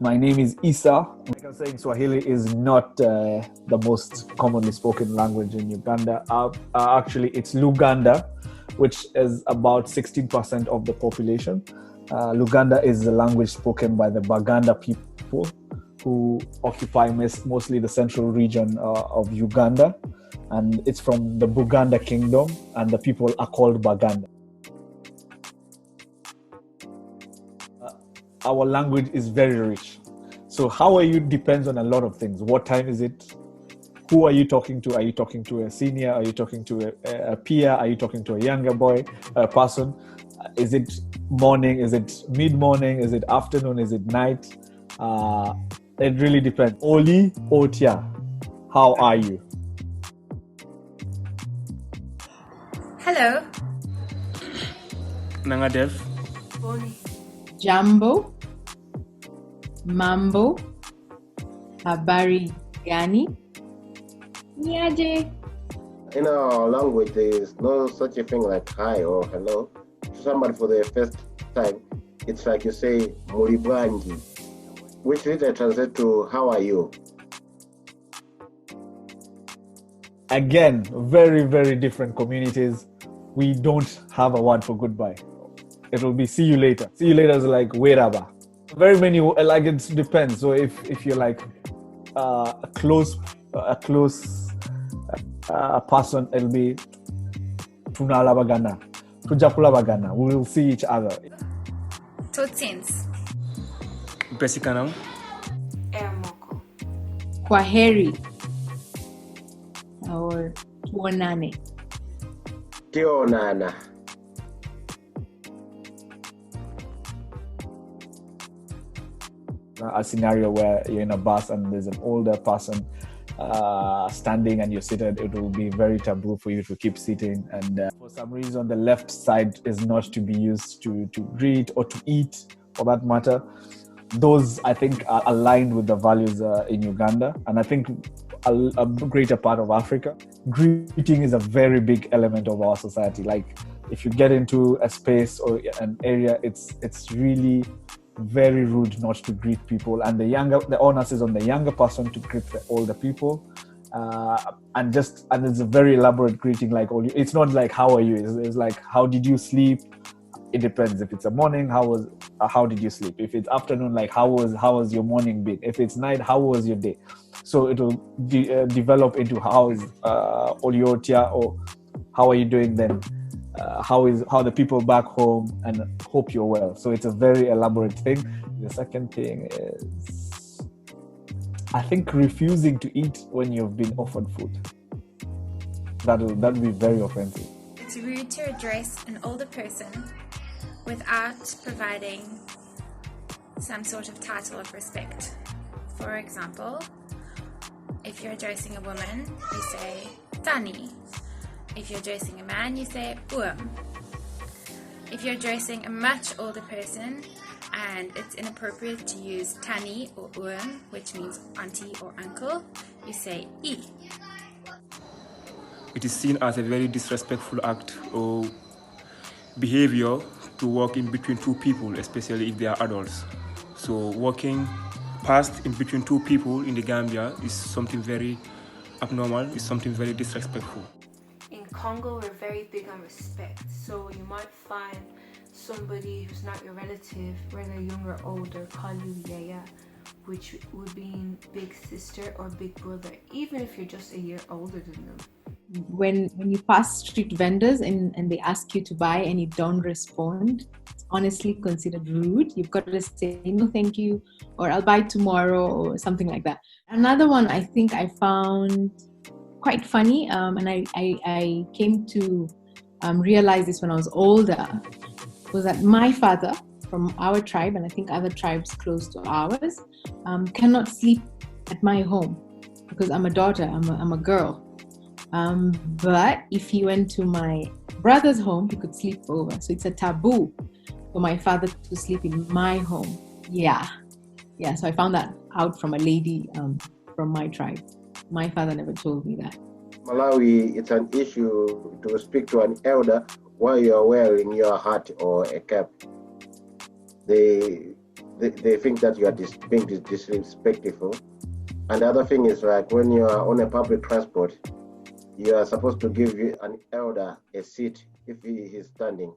My name is Isa. Like I was saying, Swahili is not the most commonly spoken language in Uganda. Actually, it's Luganda, which is about 16% of the population. Luganda is the language spoken by the Baganda people who occupy mostly the central region of Uganda. And it's from the Buganda kingdom, and the people are called Baganda. Our language is very rich. So how are you depends on a lot of things. What time is it? Who are you talking to? Are you talking to a senior? Are you talking to a peer? Are you talking to a younger person? Is it morning? Is it mid-morning? Is it afternoon? Is it night? It really depends. Oli, Otia, how are you? Hello. Nangadev. Jambo, Mambo, Habari Gani, Niaje. In our language, there is no such a thing like hi or hello. To somebody for the first time, it's like you say Muribwangi, which later translates to how are you? Again, very, very different communities. We don't have a word for goodbye. It will be see you later. See you later is like weraba. Very many, like it depends. So if you're like a close person, it'll be tunalabagana, tujakulabagana. We will see each other. Totsins. Besikanang. Ermoko. Kwaheri or Tuonane. Tionana. A scenario where you're in a bus and there's an older person standing and you're seated, it will be very taboo for you to keep sitting. And for some reason, the left side is not to be used to greet or to eat, for that matter. Those, I think, are aligned with the values in Uganda. And I think a greater part of Africa. Greeting is a very big element of our society. Like, if you get into a space or an area, it's really very rude not to greet people, and the onus is on the younger person to greet the older people, and it's a very elaborate greeting. Like, it's not like how are you, it's like how did you sleep. It depends. If it's a morning, how did you sleep? If it's afternoon, like how was your morning been? If it's night, how was your day? So it will develop into how is Oliotia, or how are you doing then? How the people back home, and hope you're well. So it's a very elaborate thing. The second thing is, I think, refusing to eat when you've been offered food. That'll be very offensive. It's rude to address an older person without providing some sort of title of respect. For example, if you're addressing a woman, you say Tani. If you're addressing a man, you say Uam. If you're addressing a much older person and it's inappropriate to use Tani or Uam, which means auntie or uncle, you say I. It is seen as a very disrespectful act or behavior to walk in between two people, especially if they are adults. So walking past in between two people in the Gambia is something very abnormal, is something very disrespectful. In Congo, we're very big on respect, so you might find somebody who's not your relative, whether young or older, call you Yaya, which would mean big sister or big brother, even if you're just a year older than them. When you pass street vendors and they ask you to buy and you don't respond, it's honestly considered rude. You've got to say no thank you, or I'll buy tomorrow, or something like that. Another one I think I found quite funny, and I came to realize this when I was older, was that my father from our tribe, and I think other tribes close to ours, cannot sleep at my home because I'm a daughter, I'm a girl. But if he went to my brother's home, he could sleep over. So it's a taboo for my father to sleep in my home. Yeah. So I found that out from a lady from my tribe. My father never told me that. Malawi, it's an issue to speak to an elder while you're wearing your hat or a cap. They they think that you are being disrespectful. And the other thing is like when you are on a public transport, you are supposed to give an elder a seat if he is standing.